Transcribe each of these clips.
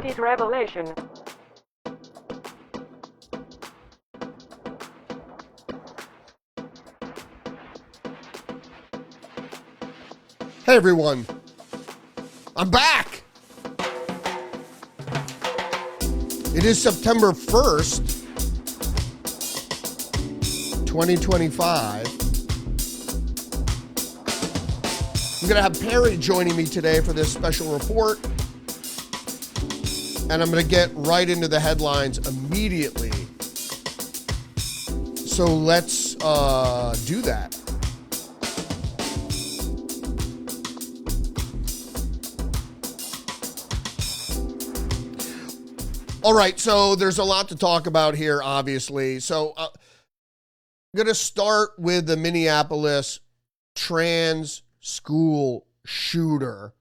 Reddit revelation. Hey everyone, I'm back. It is September 1st, 2025. I'm gonna have Perry joining me today for this special report, and I'm gonna get right into the headlines immediately. So let's do that. All right, so there's a lot to talk about here, obviously. So I'm going to start with the Minneapolis trans school shooter.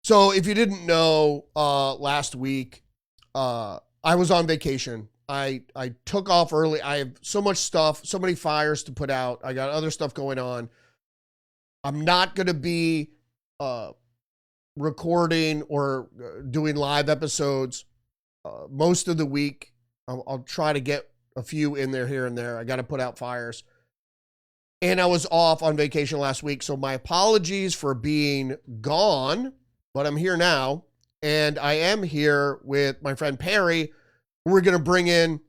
So if you didn't know, last week, I was on vacation. I took off early. I have so much stuff, so many fires to put out. I got other stuff going on. I'm not going to be recording or doing live episodes most of the week. I'll try to get a few in there here and there. I got to put out fires. And I was off on vacation last week, so my apologies for being gone, but I'm here now. And I am here with my friend Perry, who we're going to bring in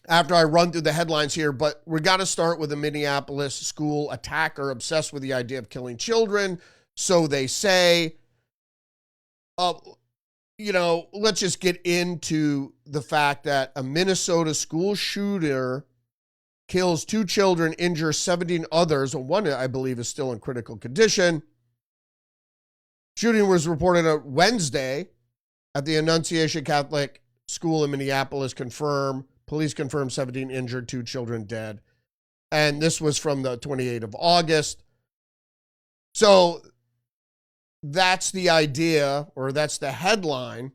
after I run through the headlines here. But we got to start with a Minneapolis school attacker obsessed with the idea of killing children. So they say. Let's just get into the fact that a Minnesota school shooter kills 2 children, injures 17 others. One, I believe, is still in critical condition. Shooting was reported on Wednesday at the Annunciation Catholic School in Minneapolis. Police confirmed 17 injured, 2 children dead. And this was from the 28th of August. So that's the idea, or that's the headline.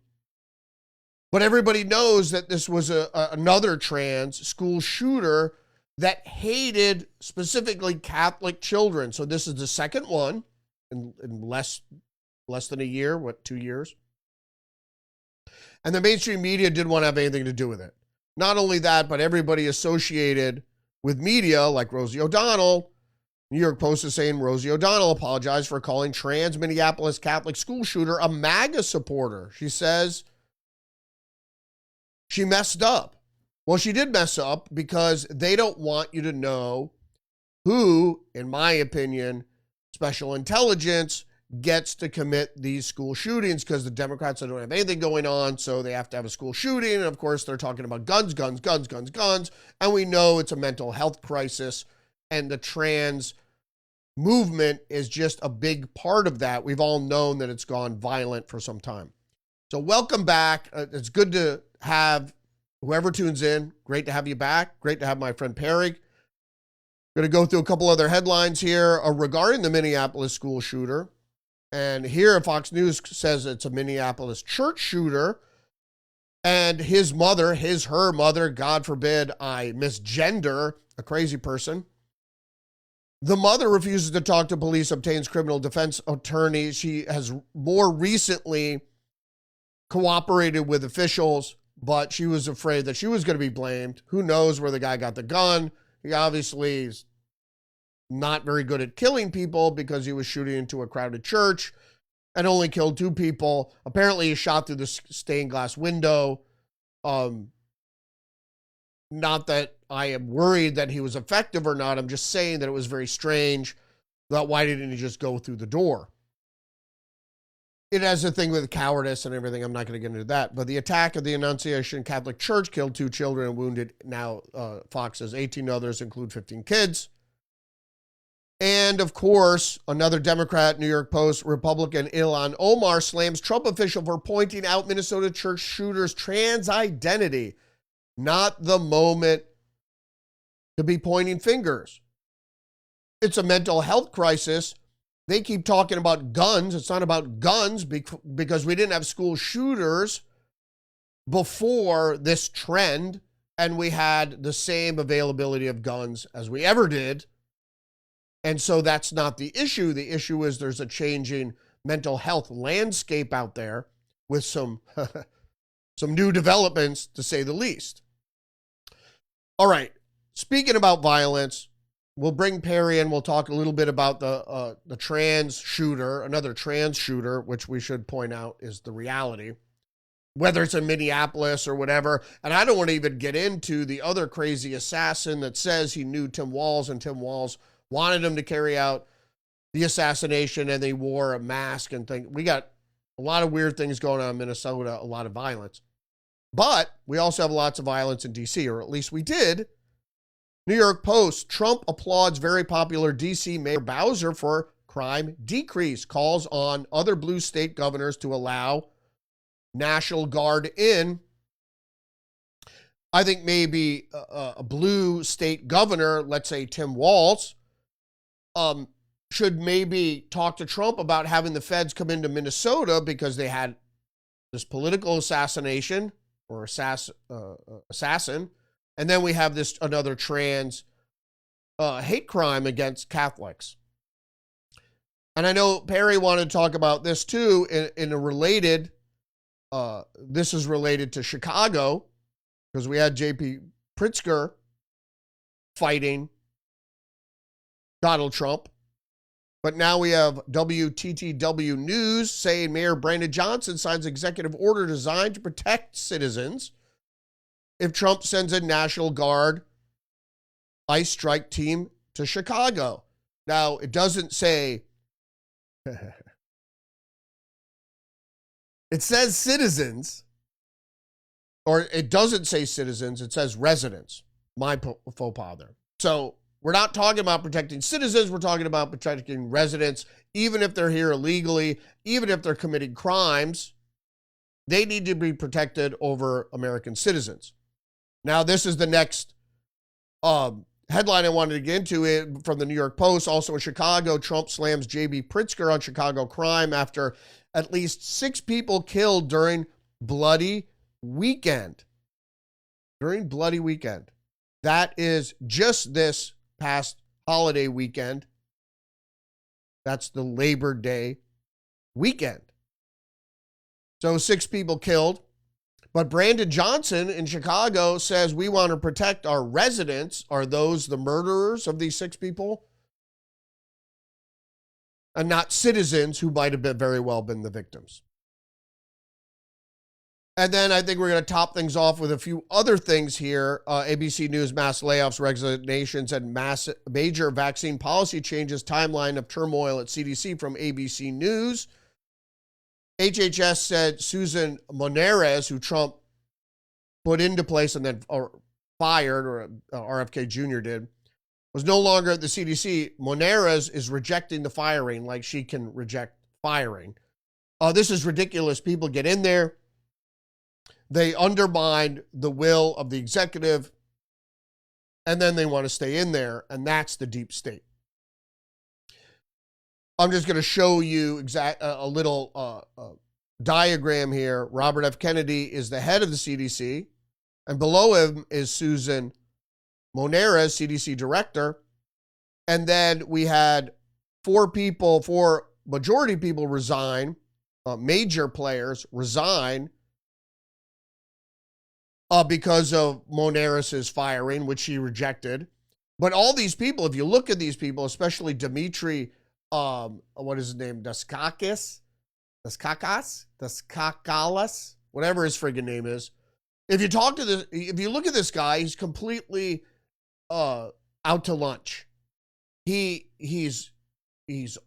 But everybody knows that this was another trans school shooter that hated specifically Catholic children. So this is the second one in less than a year, 2 years? And the mainstream media didn't want to have anything to do with it. Not only that, but everybody associated with media like Rosie O'Donnell. New York Post is saying Rosie O'Donnell apologized for calling trans Minneapolis Catholic school shooter a MAGA supporter. She says she messed up. Well, she did mess up because they don't want you to know who, in my opinion, special intelligence gets to commit these school shootings, because the Democrats don't have anything going on, so they have to have a school shooting. And of course, they're talking about guns. And we know it's a mental health crisis. And the trans movement is just a big part of that. We've all known that it's gone violent for some time. So welcome back. It's good to have whoever tunes in. Great to have you back. Great to have my friend Perry. Going to go through a couple other headlines here regarding the Minneapolis school shooter. And here Fox News says it's a Minneapolis church shooter. And her mother, God forbid I misgender a crazy person. The mother refuses to talk to police, obtains criminal defense attorney. She has more recently cooperated with officials, but she was afraid that she was going to be blamed. Who knows where the guy got the gun? He obviously is not very good at killing people because he was shooting into a crowded church and only killed 2 people. Apparently he shot through the stained glass window. Not that I am worried that he was effective or not. I'm just saying that it was very strange. That why didn't he just go through the door? It has a thing with cowardice and everything. I'm not going to get into that. But the attack of the Annunciation Catholic Church killed 2 children and wounded, now Fox says, 18 others, include 15 kids. And of course, another Democrat, New York Post, Republican Ilhan Omar slams Trump official for pointing out Minnesota church shooter's trans identity. Not the moment to be pointing fingers. It's a mental health crisis. They keep talking about guns. It's not about guns because we didn't have school shooters before this trend, and we had the same availability of guns as we ever did. And so that's not the issue. The issue is there's a changing mental health landscape out there. with some some new developments, to say the least. All right, speaking about violence, we'll bring Perry in. We'll talk a little bit about the trans shooter, another trans shooter, which we should point out is the reality, whether it's in Minneapolis or whatever. And I don't want to even get into the other crazy assassin that says he knew Tim Walz, and Tim Walz wanted him to carry out the assassination, and they wore a mask and things. We got a lot of weird things going on in Minnesota, a lot of violence. But we also have lots of violence in D.C., or at least we did. New York Post, Trump applauds very popular D.C. Mayor Bowser for crime decrease, calls on other blue state governors to allow National Guard in. I think maybe a blue state governor, let's say Tim Walz, should maybe talk to Trump about having the feds come into Minnesota because they had this political assassination or assassin, and then we have this another trans hate crime against Catholics. And I know Perry wanted to talk about this too in a related, this is related to Chicago, because we had J.B. Pritzker fighting Donald Trump. But now we have WTTW News saying Mayor Brandon Johnson signs executive order designed to protect citizens if Trump sends a National Guard ICE strike team to Chicago. Now, it doesn't say, it says citizens, or it doesn't say citizens, it says residents. My faux pas there. So, we're not talking about protecting citizens. We're talking about protecting residents, even if they're here illegally, even if they're committing crimes. They need to be protected over American citizens. Now, this is the next headline I wanted to get into it from the New York Post. Also in Chicago, Trump slams J.B. Pritzker on Chicago crime after at least 6 people killed during bloody weekend. During bloody weekend. That is just this past holiday weekend. That's the Labor Day weekend. So 6 people killed. But Brandon Johnson in Chicago says we want to protect our residents. Are those the murderers of these 6 people? And not citizens who might have been very well been the victims. And then I think we're going to top things off with a few other things here. ABC News, mass layoffs, resignations, and major vaccine policy changes. Timeline of turmoil at CDC from ABC News. HHS said Susan Moneres, who Trump put into place and then fired, or RFK Jr. did, was no longer at the CDC. Moneres is rejecting the firing like she can reject firing. This is ridiculous. People get in there. They undermine the will of the executive, and then they want to stay in there, and that's the deep state. I'm just going to show you a little diagram here. Robert F. Kennedy is the head of the CDC, and below him is Susan Moneres, CDC director, and then we had 4 majority people resign, major players resign, because of Moneres' firing, which she rejected. But all these people, if you look at these people, especially Dimitri, what is his name? Deskakis, whatever his friggin' name is. If you look at this guy, he's completely out to lunch. He's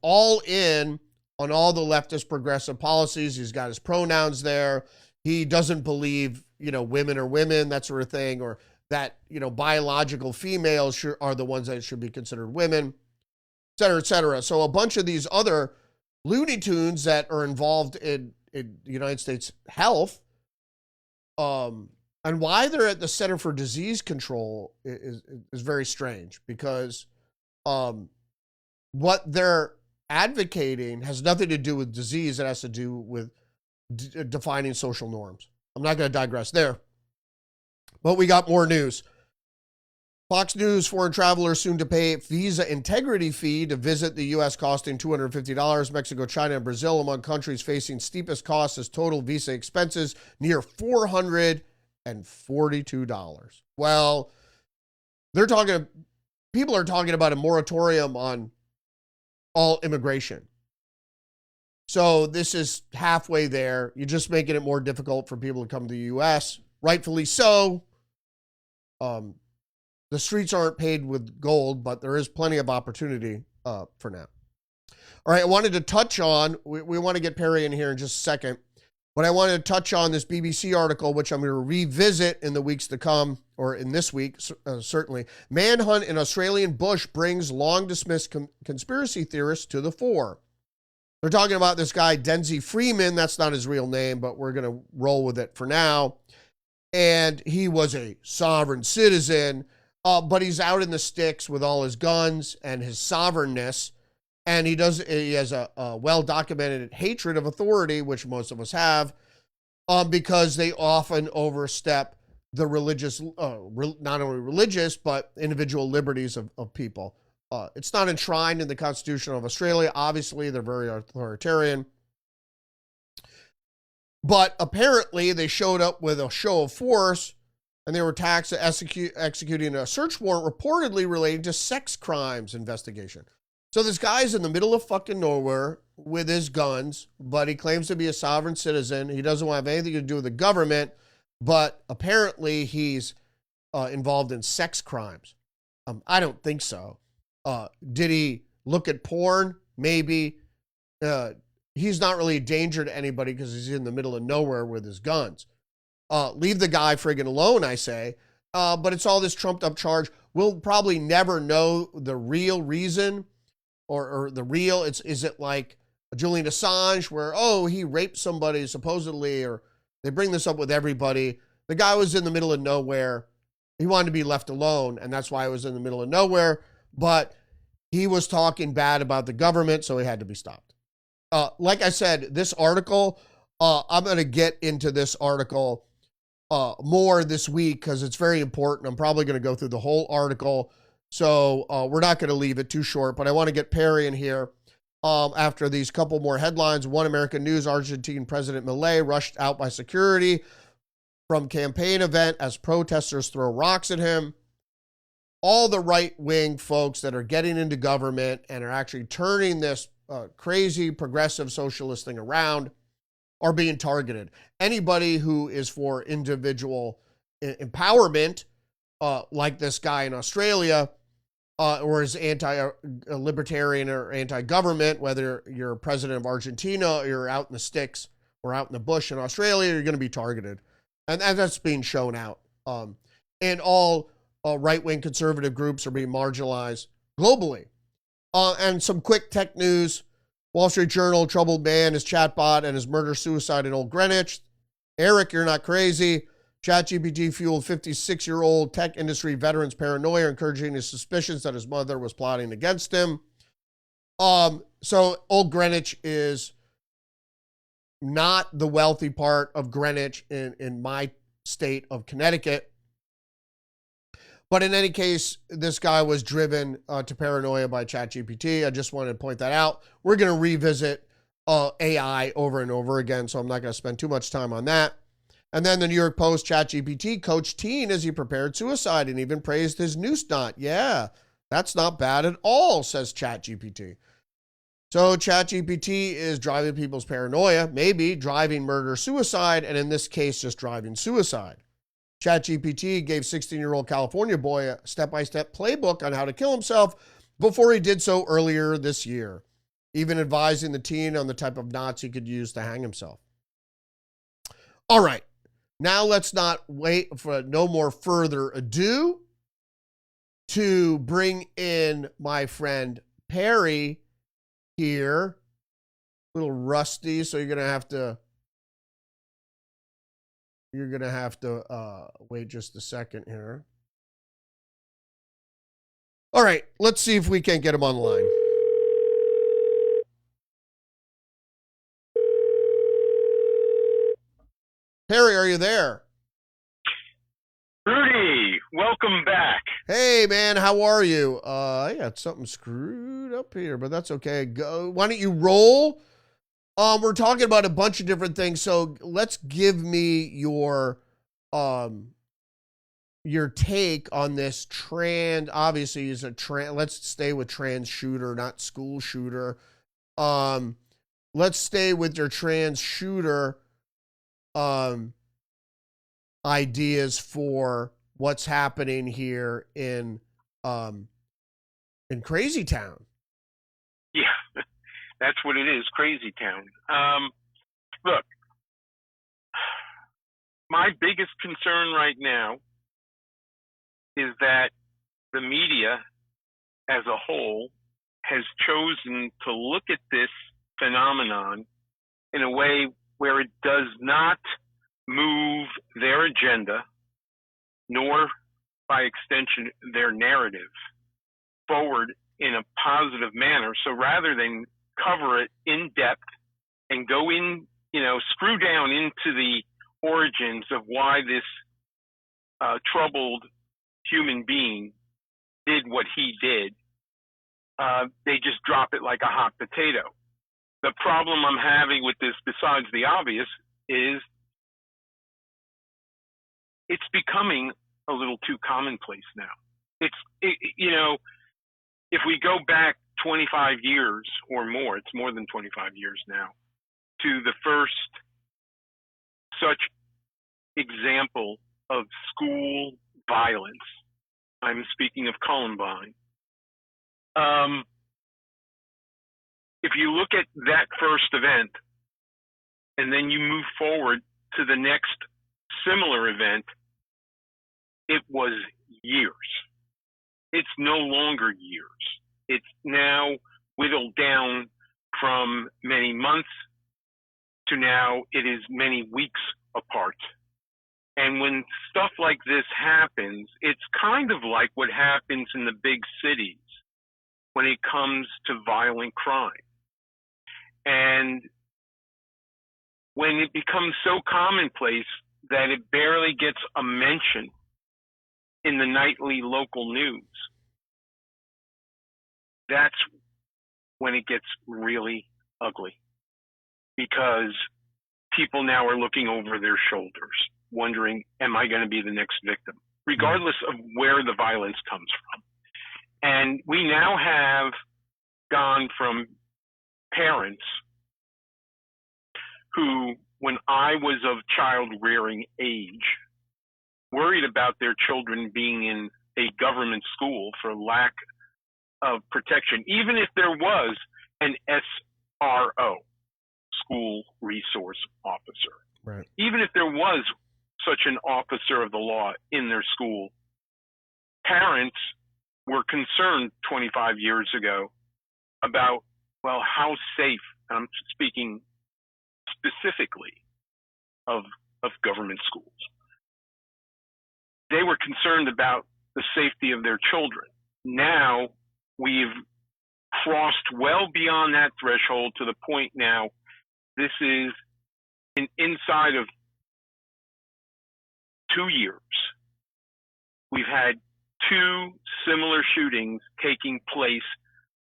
all in on all the leftist progressive policies. He's got his pronouns there. He doesn't believe, women are women, that sort of thing, or that, biological females are the ones that should be considered women, et cetera, et cetera. So a bunch of these other Looney Tunes that are involved in the United States health, and why they're at the Center for Disease Control is very strange, because what they're advocating has nothing to do with disease. It has to do with defining social norms. I'm not going to digress there. But we got more news. Fox News, foreign travelers soon to pay visa integrity fee to visit the U.S. costing $250. Mexico, China, and Brazil among countries facing steepest costs as total visa expenses near $442. Well, people are talking about a moratorium on all immigration. So this is halfway there. You're just making it more difficult for people to come to the U.S. Rightfully so. The streets aren't paved with gold, but there is plenty of opportunity for now. All right, I wanted to touch on, we want to get Perry in here in just a second, but I wanted to touch on this BBC article, which I'm going to revisit in the weeks to come, or in this week, certainly. Manhunt in Australian bush brings long-dismissed conspiracy theorists to the fore. They're talking about this guy, Denzi Freeman. That's not his real name, but we're going to roll with it for now. And he was a sovereign citizen, but he's out in the sticks with all his guns and his sovereignness. And he has a well-documented hatred of authority, which most of us have, because they often overstep the religious, not only religious, but individual liberties of people. It's not enshrined in the Constitution of Australia. Obviously, they're very authoritarian. But apparently, they showed up with a show of force, and they were tasked to executing a search warrant reportedly relating to sex crimes investigation. So this guy's in the middle of fucking nowhere with his guns, but he claims to be a sovereign citizen. He doesn't want to have anything to do with the government, but apparently he's involved in sex crimes. I don't think so. Did he look at porn? Maybe. He's not really a danger to anybody because he's in the middle of nowhere with his guns. Leave the guy friggin' alone, I say. But it's all this trumped up charge. We'll probably never know the real reason or the real, is it like Julian Assange where, he raped somebody supposedly, or they bring this up with everybody. The guy was in the middle of nowhere. He wanted to be left alone, and that's why he was in the middle of nowhere. But he was talking bad about the government, so he had to be stopped. Like I said, this article, I'm going to get into this article more this week because it's very important. I'm probably going to go through the whole article. So we're not going to leave it too short, but I want to get Perry in here after these couple more headlines. One American News, Argentine President Milei rushed out by security from campaign event as protesters throw rocks at him. All the right-wing folks that are getting into government and are actually turning this crazy progressive socialist thing around are being targeted. Anybody who is for individual empowerment, like this guy in Australia, or is anti-libertarian or anti-government, whether you're president of Argentina or you're out in the sticks or out in the bush in Australia, you're going to be targeted. And that's being shown out. And all right-wing conservative groups are being marginalized globally. And some quick tech news. Wall Street Journal, troubled man, his chatbot, and his murder-suicide in Old Greenwich. Eric, you're not crazy. ChatGPT fueled 56-year-old tech industry veteran's paranoia, encouraging his suspicions that his mother was plotting against him. So Old Greenwich is not the wealthy part of Greenwich in my state of Connecticut. But in any case, this guy was driven to paranoia by ChatGPT. I just wanted to point that out. We're going to revisit AI over and over again, so I'm not going to spend too much time on that. And then the New York Post, ChatGPT coached teen as he prepared suicide and even praised his noose knot. Yeah, that's not bad at all, says ChatGPT. So ChatGPT is driving people's paranoia, maybe driving murder-suicide, and in this case, just driving suicide. ChatGPT gave 16-year-old California boy a step-by-step playbook on how to kill himself before he did so earlier this year, even advising the teen on the type of knots he could use to hang himself. All right, now let's not wait for no more further ado to bring in my friend Perry here. A little rusty, so you're going to have to wait just a second here. All right, let's see if we can't get him on the line. Perry, are you there? Rudy, welcome back. Hey, man, how are you? I got something screwed up here, but that's okay. Go. Why don't you roll? We're talking about a bunch of different things, so let's give me um your take on this trans. Obviously, is a trans. Let's stay with trans shooter, not school shooter. Um, let's stay with your trans shooter um ideas for what's happening here um in Crazy Town. Yeah, that's what it is, crazy town. Look, my biggest concern right now is that the media as a whole has chosen to look at this phenomenon in a way where it does not move their agenda, nor by extension their narrative, forward in a positive manner. So rather than cover it in depth and go in, screw down into the origins of why this troubled human being did what he did, they just drop it like a hot potato. The problem I'm having with this, besides the obvious, is it's becoming a little too commonplace now. If we go back 25 years or more, it's more than 25 years now, to the first such example of school violence. I'm speaking of Columbine. If you look at that first event and then you move forward to the next similar event, it was years. It's no longer years. It's now whittled down from many months to now it is many weeks apart. And when stuff like this happens, it's kind of like what happens in the big cities when it comes to violent crime. And when it becomes so commonplace that it barely gets a mention in the nightly local news, that's when it gets really ugly, because people now are looking over their shoulders, wondering, am I going to be the next victim, regardless of where the violence comes from. And we now have gone from parents who, when I was of child rearing age, worried about their children being in a government school for lack of protection, even if there was an SRO, school resource officer. Right. Even if there was such an officer of the law in their school, parents were concerned 25 years ago about, well, how safe, I'm speaking specifically of government schools. They were concerned about the safety of their children. Now we've crossed well beyond that threshold to the point now this is inside of 2 years. We've had 2 similar shootings taking place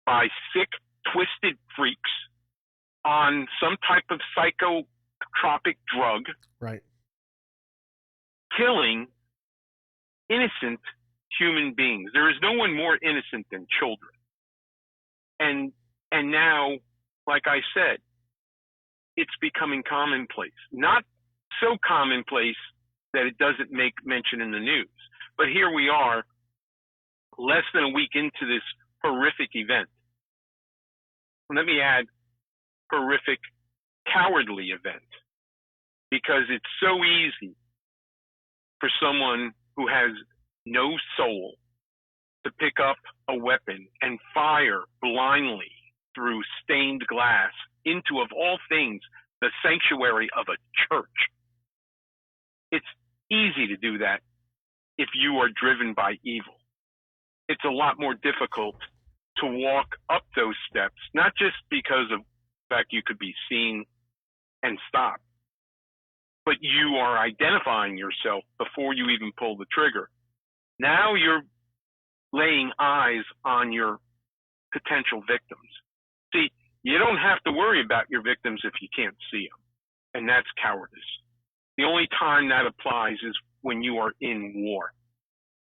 by sick, twisted freaks on some type of psychotropic drug, Right. killing innocent human beings. There is no one more innocent than children. And now, like I said, it's becoming commonplace. Not so commonplace that it doesn't make mention in the news. But here we are, less than a week into this horrific event. Let me add, horrific, cowardly event, because it's so easy for someone who has no soul to pick up a weapon and fire blindly through stained glass into, of all things, the sanctuary of a church. It's easy to do that if you are driven by evil. It's a lot more difficult to walk up those steps, not just because of the fact you could be seen and stopped, but you are identifying yourself before you even pull the trigger. Now you're laying eyes on your potential victims. See, you don't have to worry about your victims if you can't see them, and that's cowardice. The only time that applies is when you are in war,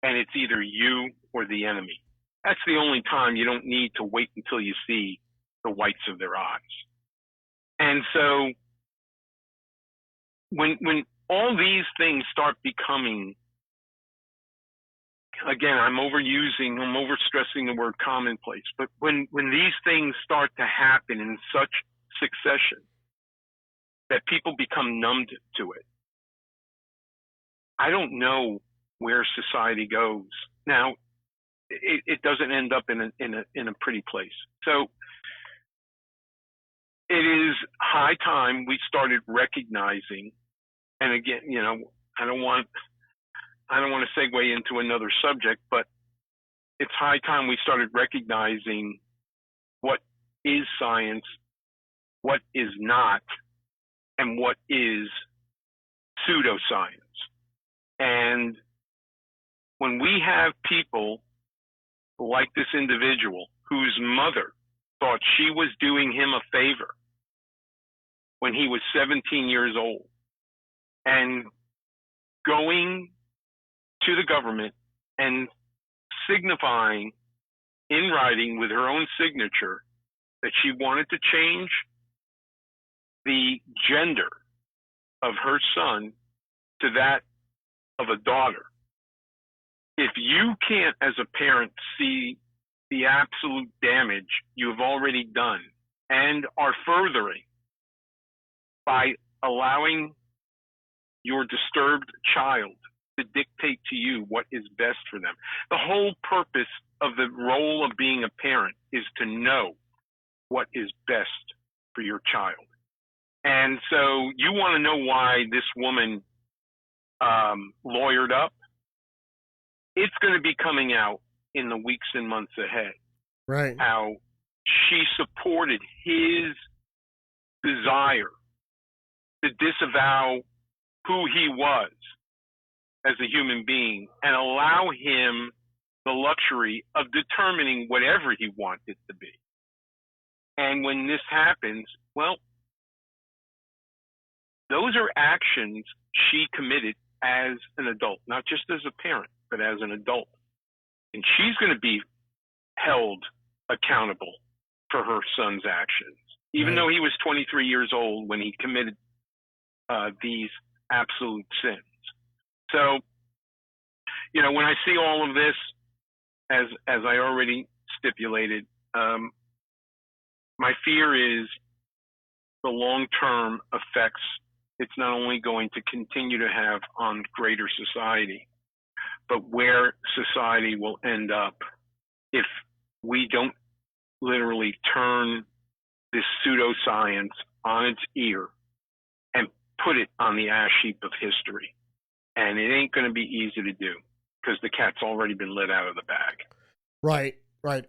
and it's either you or the enemy. That's the only time you don't need to wait until you see the whites of their eyes. And so when all these things start becoming, again, I'm overstressing the word commonplace, but when these things start to happen in such succession that people become numbed to it, I don't know where society goes. Now, it doesn't end up in a pretty place. So it is high time we started recognizing, and again, I don't want to segue into another subject, but it's high time we started recognizing what is science, what is not, and what is pseudoscience. And when we have people like this individual whose mother thought she was doing him a favor when he was 17 years old and going to the government and signifying in writing with her own signature that she wanted to change the gender of her son to that of a daughter. If you can't, as a parent, see the absolute damage you have already done and are furthering by allowing your disturbed child to dictate to you what is best for them. The whole purpose of the role of being a parent is to know what is best for your child. And so you want to know why this woman lawyered up? It's going to be coming out in the weeks and months ahead. Right. How she supported his desire to disavow who he was as a human being and allow him the luxury of determining whatever he wanted to be. And when this happens, well, those are actions she committed as an adult, not just as a parent, but as an adult. And she's going to be held accountable for her son's actions, even though he was 23 years old when he committed these absolute sins. So, when I see all of this, as I already stipulated, my fear is the long-term effects it's not only going to continue to have on greater society, but where society will end up if we don't literally turn this pseudoscience on its ear and put it on the ash heap of history. And it ain't going to be easy to do because the cat's already been let out of the bag. Right.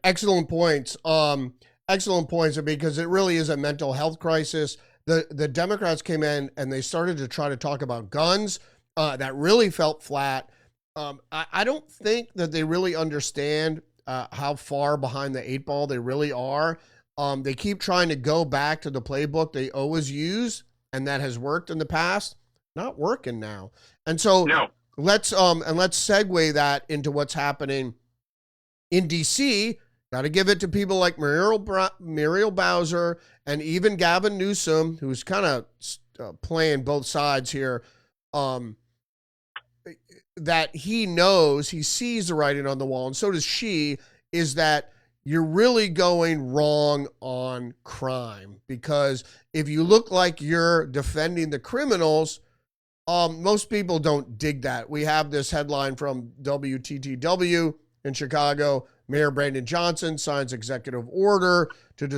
Excellent points. Excellent points, because it really is a mental health crisis. The Democrats came in and they started to try to talk about guns. That really felt flat. I don't think that they really understand how far behind the eight ball they really are. They keep trying to go back to the playbook they always use, and that has worked in the past. Not working now. And so let's segue that into what's happening in DC. Got to give it to people like Muriel Bowser and even Gavin Newsom, who's kind of playing both sides here, that he sees the writing on the wall, and so does she, is that you're really going wrong on crime. Because if you look like you're defending the criminals, most people don't dig that. We have this headline from WTTW in Chicago. Mayor Brandon Johnson signs executive order to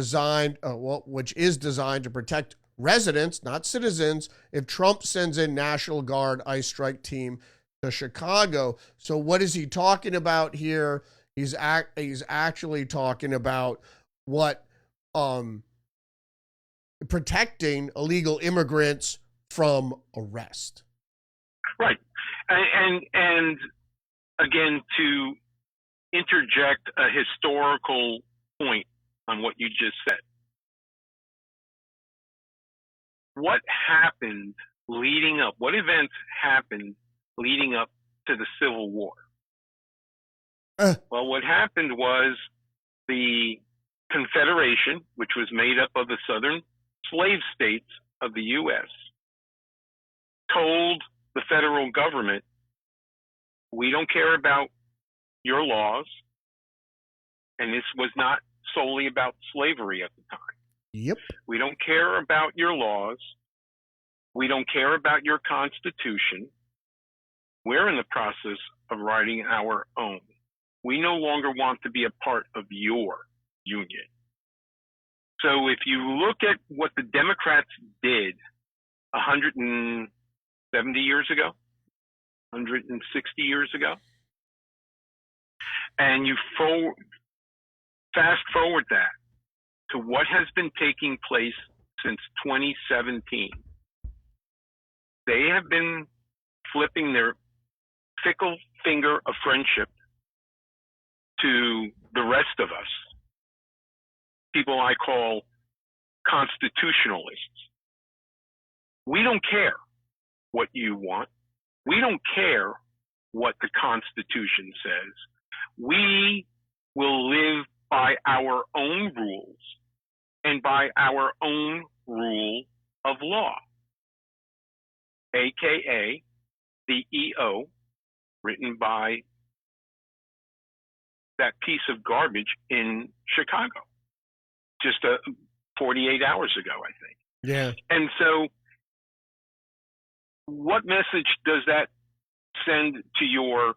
which is designed to protect residents, not citizens, if Trump sends in National Guard ice strike team to Chicago. So what is he talking about here? He's actually talking about what protecting illegal immigrants from arrest. Right. And again, to interject a historical point on what you just said. What happened leading up? What events happened leading up to the Civil War? Well, what happened was the Confederation, which was made up of the southern slave states of the U.S., told the federal government, we don't care about your laws. And this was not solely about slavery at the time. Yep. We don't care about your laws. We don't care about your Constitution. We're in the process of writing our own. We no longer want to be a part of your union. So if you look at what the Democrats did 170 years ago, 160 years ago, and you fast forward that to what has been taking place since 2017, they have been flipping their fickle finger of friendship to the rest of us, people I call constitutionalists. We don't care what you want. We don't care what the Constitution says. We will live by our own rules and by our own rule of law, aka the EO, written by that piece of garbage in Chicago just 48 hours ago, I think. Yeah. And so what message does that send to your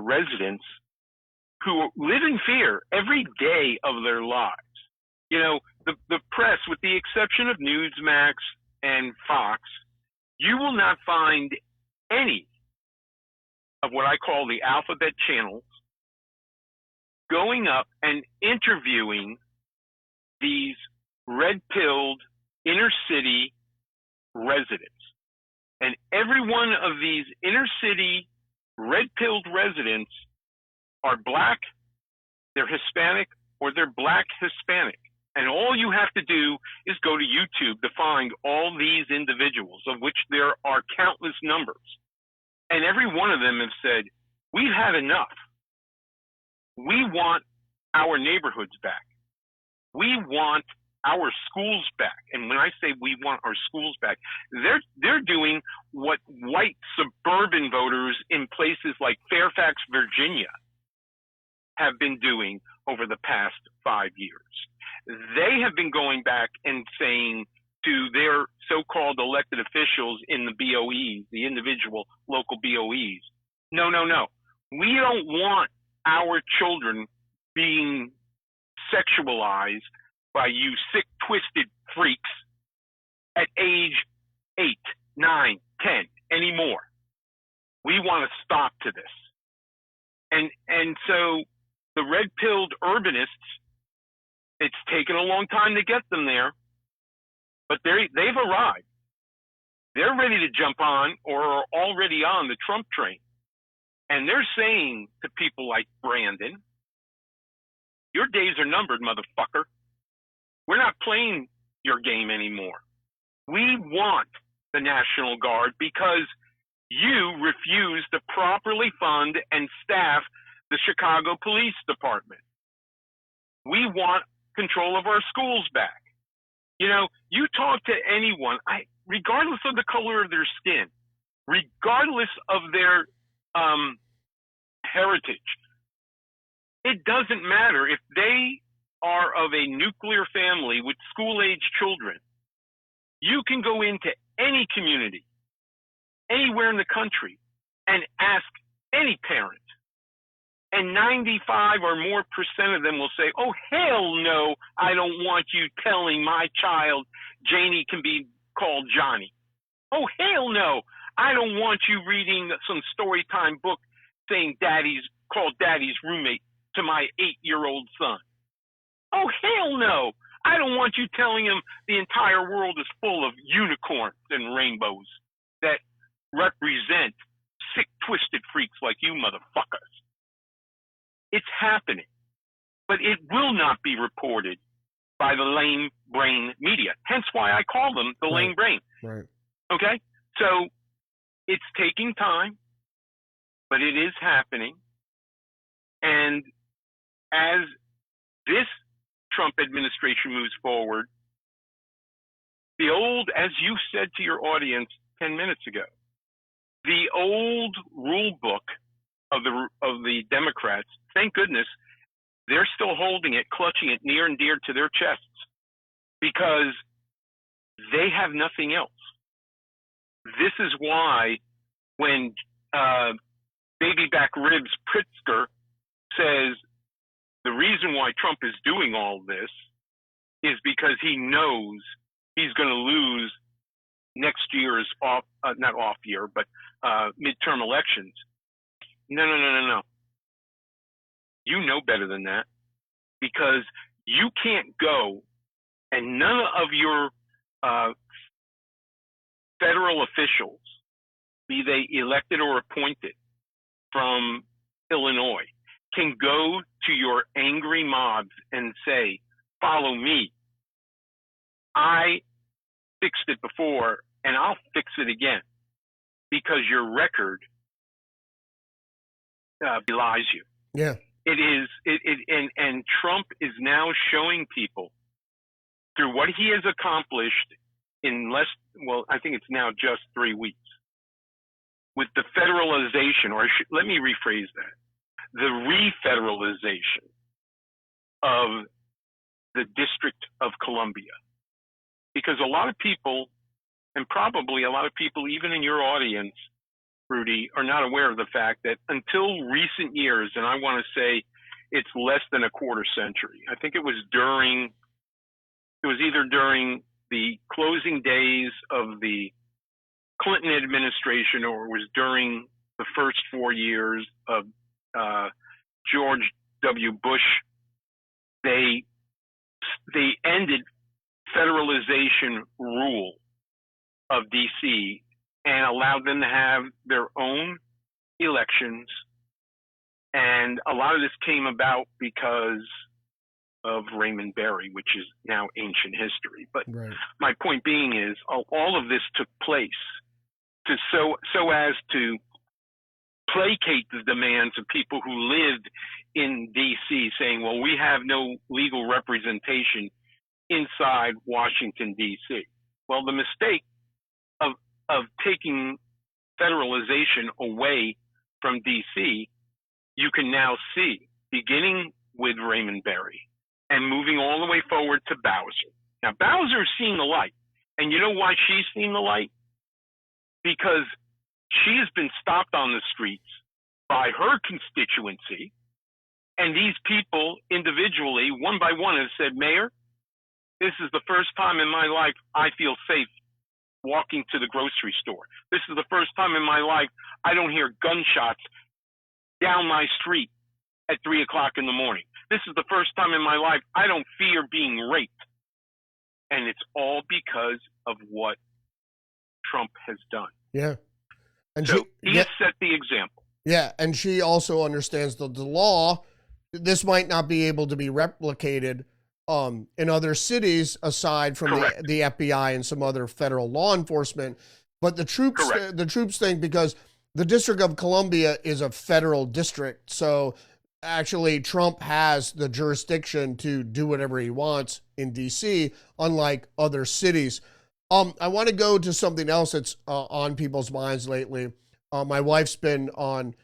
residents who live in fear every day of their lives? You know, the press, with the exception of Newsmax and Fox, you will not find any of what I call the alphabet channels going up and interviewing these red-pilled inner city residents. And every one of these inner city red-pilled residents are black, they're Hispanic, or they're black Hispanic. And all you have to do is go to YouTube to find all these individuals, of which there are countless numbers. And every one of them have said, we've had enough. We want our neighborhoods back. We want our schools back. And when I say we want our schools back, they're doing what white suburban voters in places like Fairfax, Virginia have been doing over the past 5 years. They have been going back and saying to their so-called elected officials in the BOEs, the individual local BOEs, no. We don't want our children being sexualized by you sick, twisted freaks at age 8, 9, 10 anymore. We want to stop to this. And so the red-pilled urbanists, it's taken a long time to get them there, but they've arrived. They're ready to jump on or are already on the Trump train. And they're saying to people like Brandon, your days are numbered, motherfucker. We're not playing your game anymore. We want the National Guard because you refuse to properly fund and staff the Chicago Police Department. We want control of our schools back. You know, you talk to anyone, regardless of the color of their skin, regardless of their heritage, it doesn't matter if they are of a nuclear family with school-age children. You can go into any community, anywhere in the country, and ask any parent, and 95 or more % of them will say, oh, hell no, I don't want you telling my child Janie can be called Johnny. Oh, hell no, I don't want you reading some story time book saying called daddy's roommate to my 8-year-old son. Oh, hell no, I don't want you telling him the entire world is full of unicorns and rainbows that represent sick, twisted freaks like you motherfuckers. It's happening. But it will not be reported by the lame brain media. Hence why I call them the lame brain. Right. Okay? So it's taking time, but it is happening. And as this Trump administration moves forward, the old, as you said to your audience 10 minutes ago, the old rule book of the Democrats, thank goodness, they're still holding it, clutching it near and dear to their chests because they have nothing else. This is why when baby back ribs Pritzker says the reason why Trump is doing all this is because he knows he's going to lose next year's not off year, but midterm elections. No. You know better than that because you can't go and none of your federal officials, be they elected or appointed from Illinois, can go to your angry mobs and say, follow me. I fixed it before and I'll fix it again because your record belies you. Yeah. It is, and Trump is now showing people through what he has accomplished in I think it's now just 3 weeks with the federalization, let me rephrase that, the refederalization of the District of Columbia. Because a lot of people, and probably a lot of people even in your audience, Rudy, are not aware of the fact that until recent years, and I want to say it's less than a quarter century, I think it was either during the closing days of the Clinton administration or it was during the first 4 years of George W. Bush, they ended federalization rule of DC and allowed them to have their own elections. And a lot of this came about because of Raymond Berry, which is now ancient history. But my point being is all of this took place so as to placate the demands of people who lived in D.C. saying, well, we have no legal representation inside Washington, D.C. Well, the mistake of taking federalization away from D.C., you can now see, beginning with Raymond Berry and moving all the way forward to Bowser. Now, Bowser's seen the light. And you know why she's seen the light? Because she has been stopped on the streets by her constituency, and these people individually, one by one, have said, Mayor, this is the first time in my life I feel safe walking to the grocery store. This is the first time in my life I don't hear gunshots down my street at 3 o'clock in the morning. This is the first time in my life I don't fear being raped. And it's all because of what Trump has done. Yeah. And so he has set the example. Yeah, and she also understands the law. This might not be able to be replicated in other cities aside from the FBI and some other federal law enforcement. But the troops thing, because the District of Columbia is a federal district, so actually Trump has the jurisdiction to do whatever he wants in D.C., unlike other cities. I want to go to something else that's on people's minds lately. My wife's been on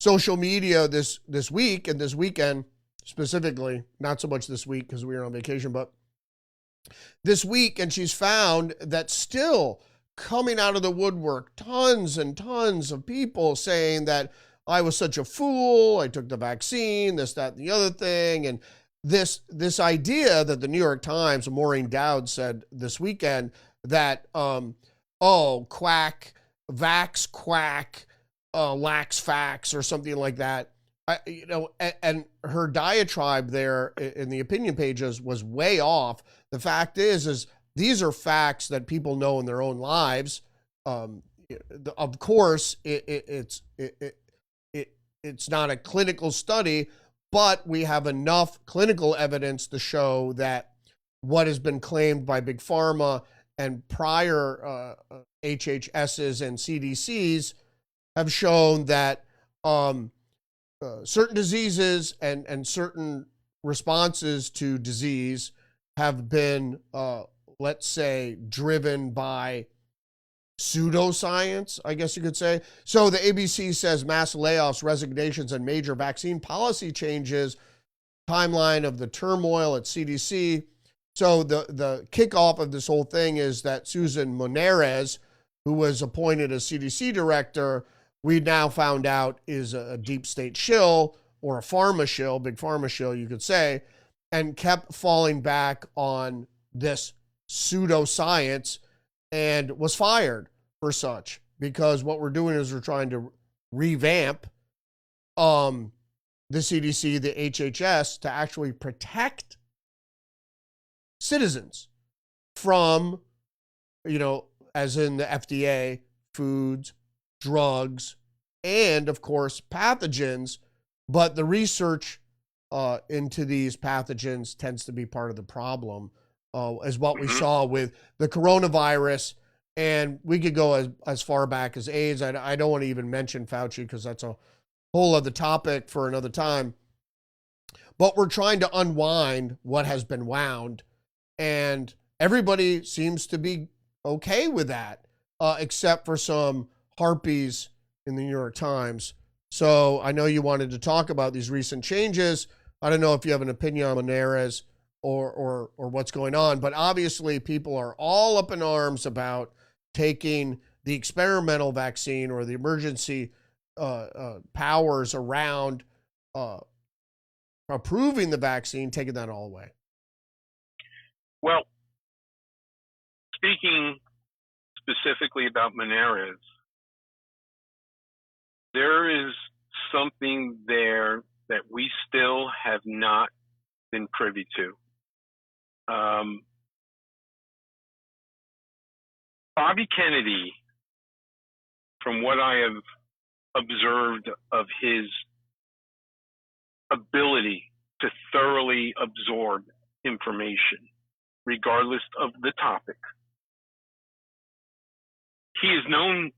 social media this week and this weekend specifically, not so much this week because we were on vacation, but this week, and she's found that still coming out of the woodwork, tons and tons of people saying that I was such a fool, I took the vaccine, this, that, and the other thing, and this idea that the New York Times, Maureen Dowd said this weekend that, quack, vax, quack, lax facts or something like that. And her diatribe there in the opinion pages was way off. The fact is these are facts that people know in their own lives. of course, it's not a clinical study, but we have enough clinical evidence to show that what has been claimed by Big Pharma and prior HHSs and CDCs have shown that certain diseases and certain responses to disease have been, let's say, driven by pseudoscience, I guess you could say. So the ABC says mass layoffs, resignations, and major vaccine policy changes, timeline of the turmoil at CDC. So the kickoff of this whole thing is that Susan Moneres, who was appointed as CDC director, we now found out is a deep state shill, or a pharma shill, big pharma shill, you could say, and kept falling back on this pseudoscience and was fired for such, because what we're doing is we're trying to revamp the CDC, the HHS, to actually protect citizens from, as in the FDA, foods, drugs, and of course pathogens. But the research into these pathogens tends to be part of the problem, as what we saw with the coronavirus. And we could go as far back as AIDS. I don't want to even mention Fauci because that's a whole other topic for another time. But we're trying to unwind what has been wound. And everybody seems to be okay with that, except for some harpies in the New York Times. So I know you wanted to talk about these recent changes. I don't know if you have an opinion on Moneres or what's going on, but obviously people are all up in arms about taking the experimental vaccine or the emergency powers around approving the vaccine, taking that all away. Well, speaking specifically about Moneres, there is something there that we still have not been privy to. Bobby Kennedy, from what I have observed of his ability to thoroughly absorb information, regardless of the topic, he has known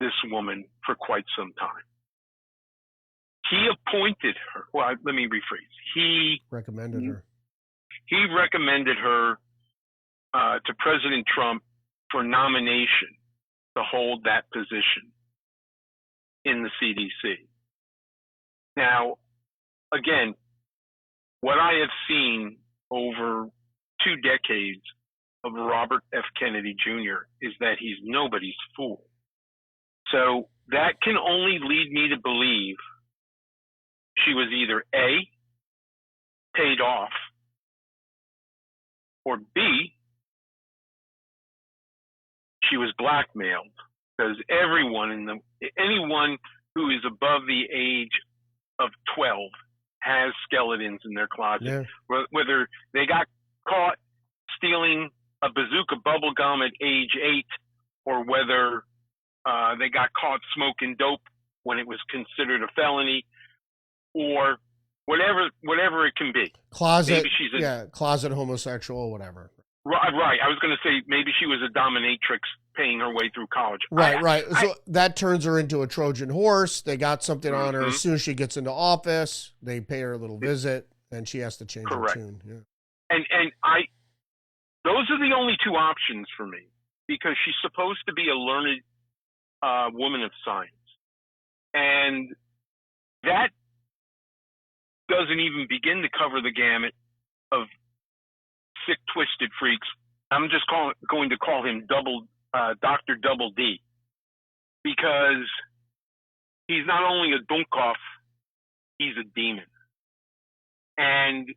this woman for quite some time. He appointed her. Well, let me rephrase. He recommended her. He recommended her to President Trump for nomination to hold that position in the CDC. Now, again, what I have seen over 2 decades of Robert F. Kennedy Jr. is that he's nobody's fool. So that can only lead me to believe she was either A, paid off, or B, she was blackmailed, because anyone who is above the age of 12 has skeletons in their closet. Yeah. Whether they got caught stealing a bazooka bubble gum at age 8, or whether they got caught smoking dope when it was considered a felony, or whatever it can be. Closet homosexual, whatever. Right. I was going to say maybe she was a dominatrix paying her way through college. Right. So that turns her into a Trojan horse. They got something on her. As soon as she gets into office, they pay her a little visit, and she has to change her tune. Yeah. And those are the only 2 options for me, because she's supposed to be a learned woman of science, and that doesn't even begin to cover the gamut of sick, twisted freaks. I'm just going to call him Dr. Double D, because he's not only a Dummkopf, he's a demon. And,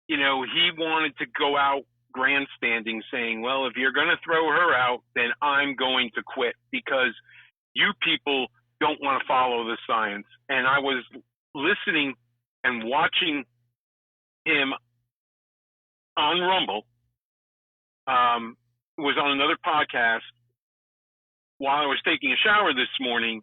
he wanted to go out grandstanding saying, well, if you're going to throw her out, then I'm going to quit, because you people don't want to follow the science. And I was listening and watching him on Rumble, was on another podcast, while I was taking a shower this morning,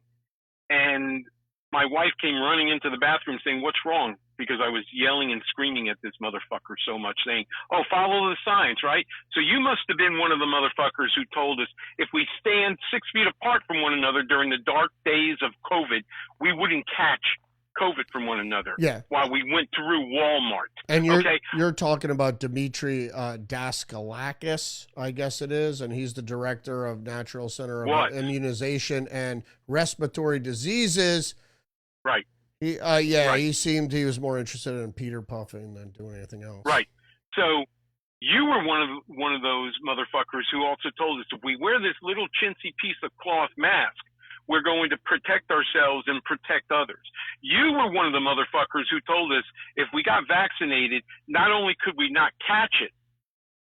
and my wife came running into the bathroom saying, "What's wrong?" Because I was yelling and screaming at this motherfucker so much, saying, "Oh, follow the signs," right? So you must have been one of the motherfuckers who told us if we stand 6 feet apart from one another during the dark days of COVID, we wouldn't catch COVID from one another. Yeah. While we went through Walmart. And you're talking about Dimitri Daskalakis, I guess it is, and he's the director of National Center of Immunization and Respiratory Diseases. Right. He he was more interested in Peter puffing than doing anything else. Right. So you were one of those motherfuckers who also told us if we wear this little chintzy piece of cloth mask, we're going to protect ourselves and protect others. You were one of the motherfuckers who told us if we got vaccinated, not only could we not catch it,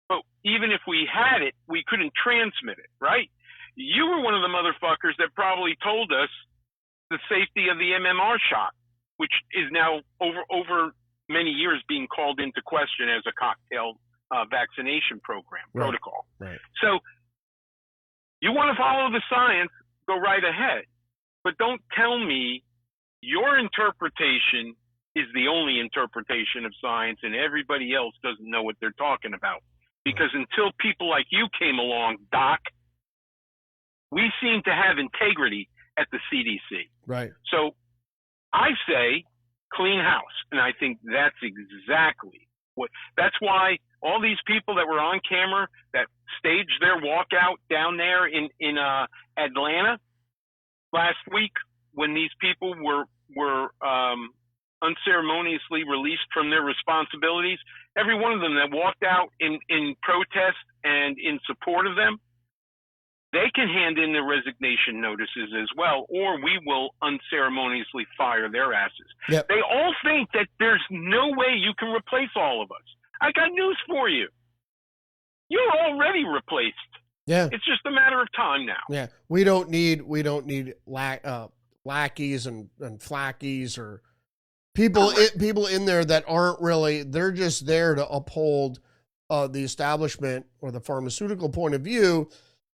but even if we had it, we couldn't transmit it, right? You were one of the motherfuckers that probably told us the safety of the MMR shot, which is now over many years being called into question as a cocktail vaccination protocol. Right. So you want to follow the science, go right ahead. But don't tell me your interpretation is the only interpretation of science and everybody else doesn't know what they're talking about. Because until people like you came along, Doc, we seem to have integrity at the CDC. Right. So I say clean house. And I think that's exactly that's why all these people that were on camera that staged their walkout down there in Atlanta last week, when these people were unceremoniously released from their responsibilities, every one of them that walked out in protest and in support of them, they can hand in their resignation notices as well, or we will unceremoniously fire their asses. Yep. They all think that there's no way you can replace all of us. I got news for you. You're already replaced. Yeah. It's just a matter of time now. Yeah. We don't need lackeys and flackies or people in there that aren't really, they're just there to uphold the establishment or the pharmaceutical point of view,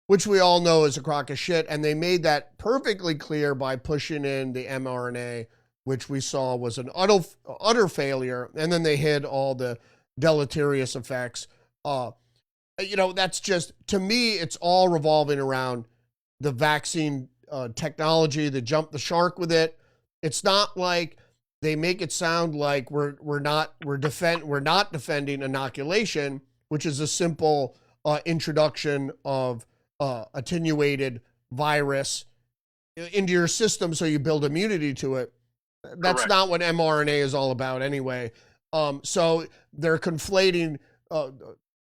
which we all know is a crock of shit. And they made that perfectly clear by pushing in the mRNA, which we saw was an utter failure. And then they hid all the deleterious effects. That's just, to me, it's all revolving around the vaccine technology, the jump the shark with it. It's not like they make it sound like we're not defending inoculation, which is a simple introduction of attenuated virus into your system so you build immunity to it. That's Correct. not what mRNA is all about anyway. So they're conflating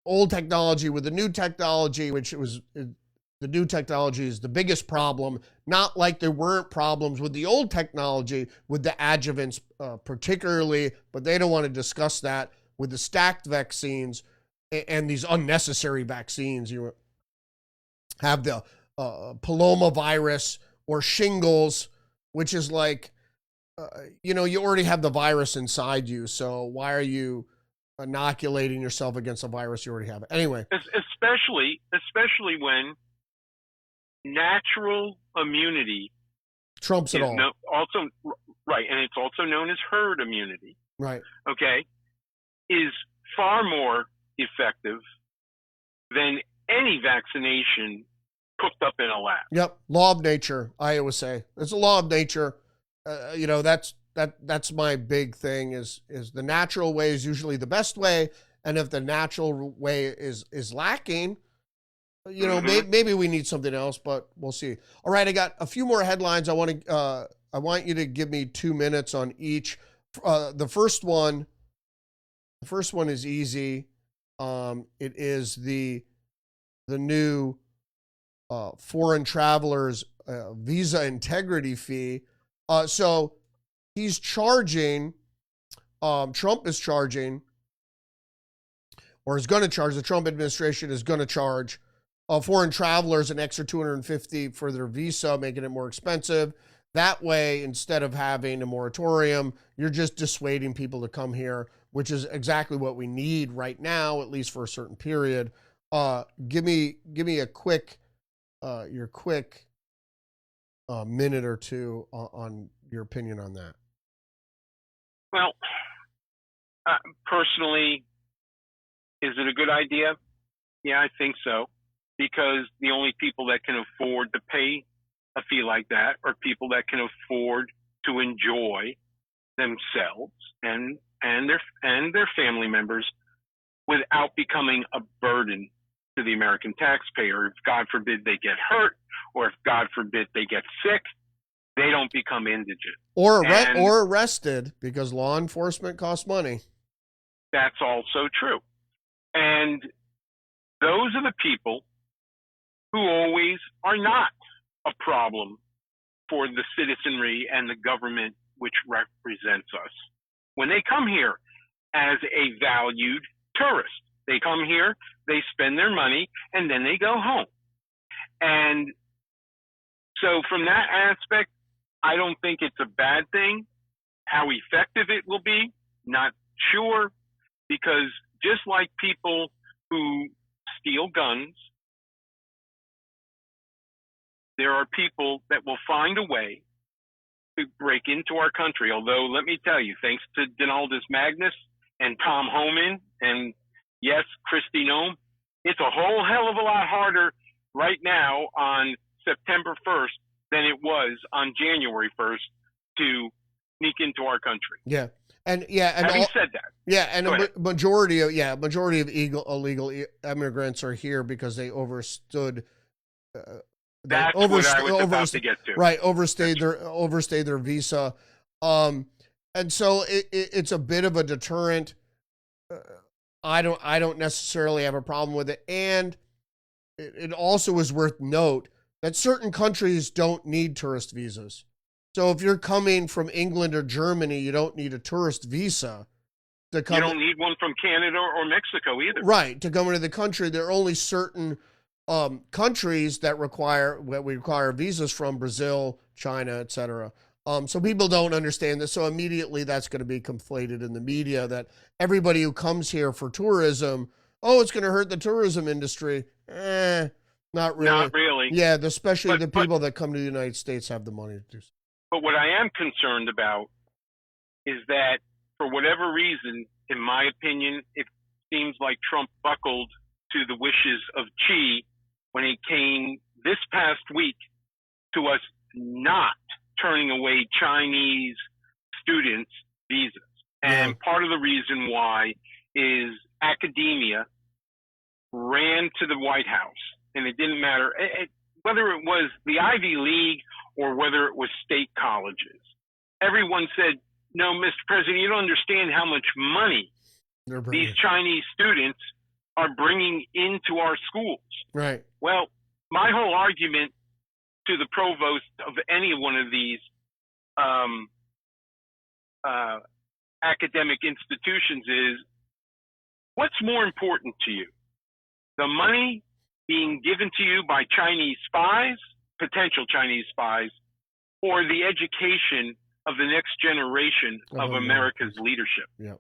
old technology with the new technology, which was the new technology is the biggest problem. Not like there weren't problems with the old technology, with the adjuvants particularly, but they don't want to discuss that with the stacked vaccines and these unnecessary vaccines. You have the Paloma virus or shingles, which is like, you already have the virus inside you. So why are you inoculating yourself against a virus you already have? Anyway. Especially when natural immunity trumps it all. Also, right, and it's also known as herd immunity. Right. Okay, is far more effective than any vaccination cooked up in a lab. Yep, law of nature. I always say it's a law of nature. That's my big thing. Is the natural way is usually the best way, and if the natural way is lacking, maybe we need something else, but we'll see. All right, I got a few more headlines. I want you to give me 2 minutes on each. The first one is easy. It is the new foreign travelers visa integrity fee. So he's charging. Trump is charging, or is going to charge. The Trump administration is going to charge foreign travelers an extra $250 for their visa, making it more expensive. That way, instead of having a moratorium, you're just dissuading people to come here, which is exactly what we need right now, at least for a certain period. Give me a quick, your quick a minute or two on your opinion on that. Well, personally, is it a good idea? Yeah, I think so, because the only people that can afford to pay a fee like that are people that can afford to enjoy themselves and their family members without becoming a burden to the American taxpayer. If God forbid they get hurt, or if God forbid they get sick, they don't become indigent or arrested, because law enforcement costs money. That's also true. And those are the people who always are not a problem for the citizenry and the government which represents us. When they come here as a valued tourist, they come here, they spend their money, and then they go home. And so from that aspect, I don't think it's a bad thing. How effective it will be, not sure, because just like people who steal guns, there are people that will find a way to break into our country. Although, let me tell you, thanks to Donaldus Magnus and Tom Homan and, yes, Kristi Noem, it's a whole hell of a lot harder right now on September 1st than it was on January 1st to sneak into our country. Yeah. And having said that, a majority of illegal immigrants are here because they overstayed That's what I was about to get to. Right, overstayed their visa, and so it's a bit of a deterrent. I don't necessarily have a problem with it, and it also is worth note that certain countries don't need tourist visas. So if you're coming from England or Germany, you don't need a tourist visa to come. You don't need one from Canada or Mexico either. Right, to come into the country. There are only certain countries that we require visas from: Brazil, China, etc. So people don't understand this. So immediately that's going to be conflated in the media that everybody who comes here for tourism, it's going to hurt the tourism industry. Not really. Not really. Yeah, especially the people that come to the United States have the money to do so. But what I am concerned about is that, for whatever reason, in my opinion, it seems like Trump buckled to the wishes of Xi when he came this past week to us not turning away Chinese students' visas. And part of the reason why is academia ran to the White House, and it didn't matter whether it was the Ivy League or whether it was state colleges. Everyone said, no, Mr. President, you don't understand how much money these Chinese students are bringing into our schools. Right. Well, my whole argument to the provost of any one of these academic institutions is, what's more important to you? The money being given to you by Chinese spies, potential Chinese spies, or the education of the next generation of America's leadership? Yeah.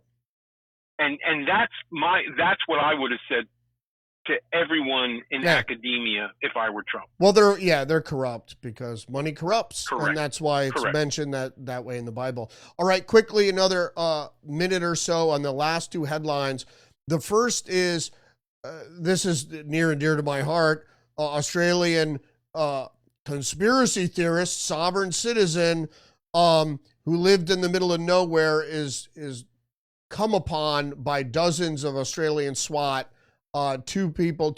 And that's what I would have said to everyone in academia if I were Trump. Well, they're corrupt because money corrupts. Correct. And that's why it's mentioned that way in the Bible. All right, quickly, another minute or so on the last two headlines. The first is, this is near and dear to my heart, Australian conspiracy theorist, sovereign citizen, who lived in the middle of nowhere is come upon by dozens of Australian SWAT. Two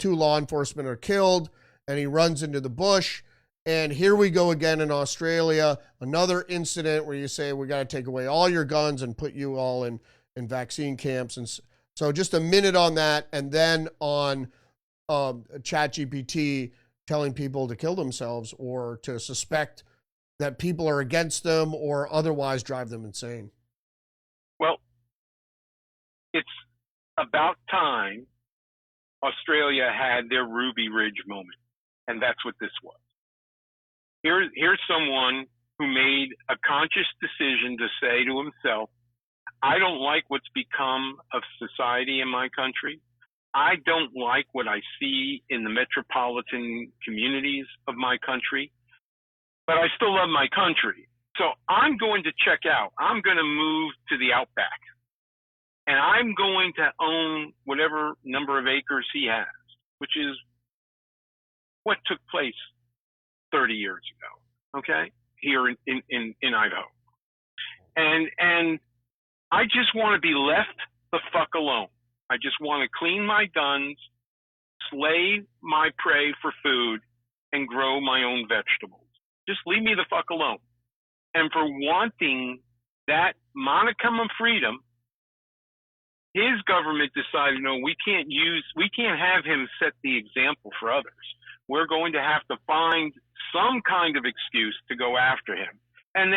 law enforcement are killed, and he runs into the bush. And here we go again in Australia, another incident where you say, we got to take away all your guns and put you all in vaccine camps. And so just a minute on that, and then on ChatGPT telling people to kill themselves or to suspect that people are against them or otherwise drive them insane. Well, it's about time Australia had their Ruby Ridge moment, and that's what this was. Here's someone who made a conscious decision to say to himself, I don't like what's become of society in my country. I don't like what I see in the metropolitan communities of my country. but I still love my country. So I'm going to check out. I'm going to move to the outback, and I'm going to own whatever number of acres he has, which is what took place 30 years ago, okay, here in Idaho. And I just want to be left the fuck alone. I just want to clean my guns, slay my prey for food, and grow my own vegetables. Just leave me the fuck alone. And for wanting that modicum of freedom, his government decided, no, we can't have him set the example for others. We're going to have to find some kind of excuse to go after him. And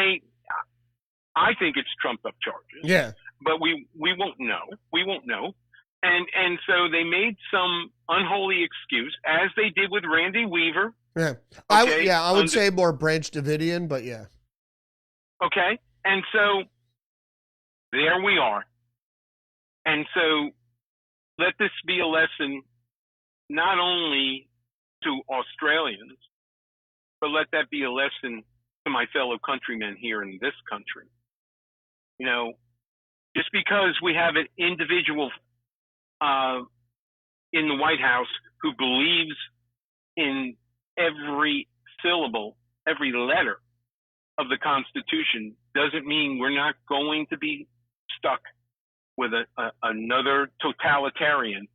I think it's trumped up charges. Yeah. But we won't know. We won't know. And so they made some unholy excuse, as they did with Randy Weaver. Yeah. Okay? I would say more Branch Davidian, but yeah. Okay. And so there we are. And so let this be a lesson not only to Australians, but let that be a lesson to my fellow countrymen here in this country. You know, just because we have an individual in the White House who believes in every syllable, every letter of the Constitution, doesn't mean we're not going to be stuck with another totalitarian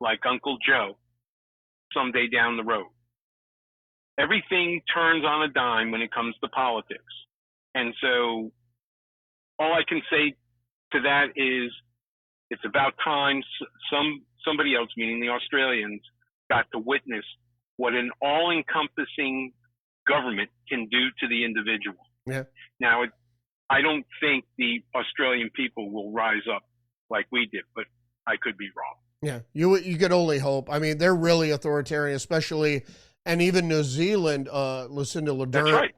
like Uncle Joe someday down the road. Everything turns on a dime when it comes to politics. And so all I can say to that is it's about time somebody else, meaning the Australians, got to witness what an all-encompassing government can do to the individual. Yeah. Now, I don't think the Australian people will rise up like we did, but I could be wrong. Yeah, you could only hope. I mean, they're really authoritarian, especially, and even New Zealand, Lucinda Ardern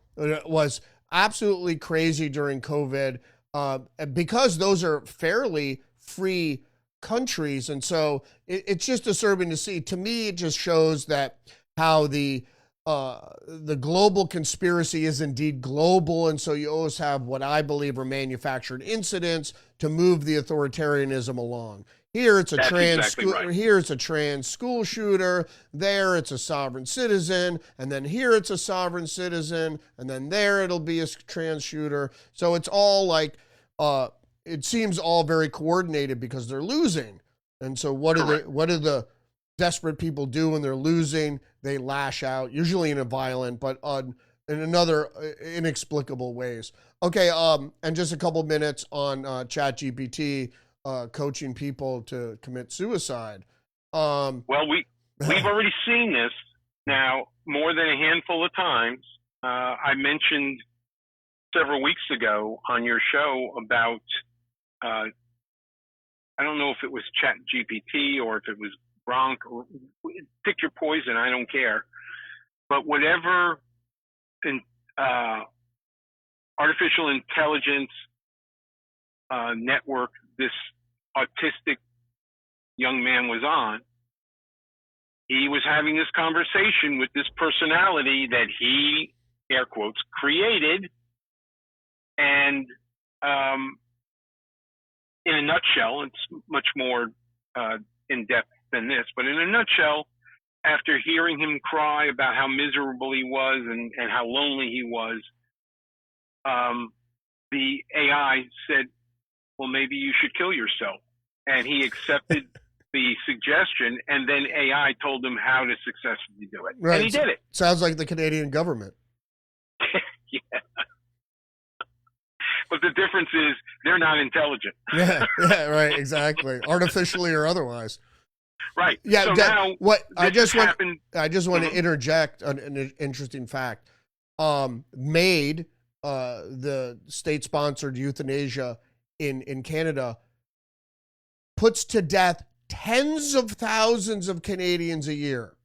was absolutely crazy during COVID because those are fairly free countries. And so it's just disturbing to see. To me, it just shows that how the global conspiracy is indeed global. And so you always have what I believe are manufactured incidents to move the authoritarianism along. Here it's a here it's a trans school shooter, there it's a sovereign citizen, and then here it's a sovereign citizen, and then there it'll be a trans shooter. So it's all like it seems all very coordinated because they're losing. And so what do the desperate people do when they're losing? They lash out, usually in a violent, but in another inexplicable ways. Okay, and just a couple minutes on ChatGPT coaching people to commit suicide. Well, we've already seen this now more than a handful of times. I mentioned several weeks ago on your show about I don't know if it was ChatGPT or if it was Gronk, or pick your poison, I don't care. But whatever artificial intelligence network this autistic young man was on, he was having this conversation with this personality that he, air quotes, created. And in a nutshell, it's much more in depth than this, but in a nutshell, after hearing him cry about how miserable he was and how lonely he was, the AI said, well, maybe you should kill yourself. And he accepted the suggestion, and then AI told him how to successfully do it. Right. And he did it. Sounds like the Canadian government. Yeah. But the difference is they're not intelligent. Yeah, right, exactly. Artificially or otherwise. Right. Yeah. So now I just want to interject an interesting fact. MAID, the state-sponsored euthanasia in Canada, puts to death tens of thousands of Canadians a year.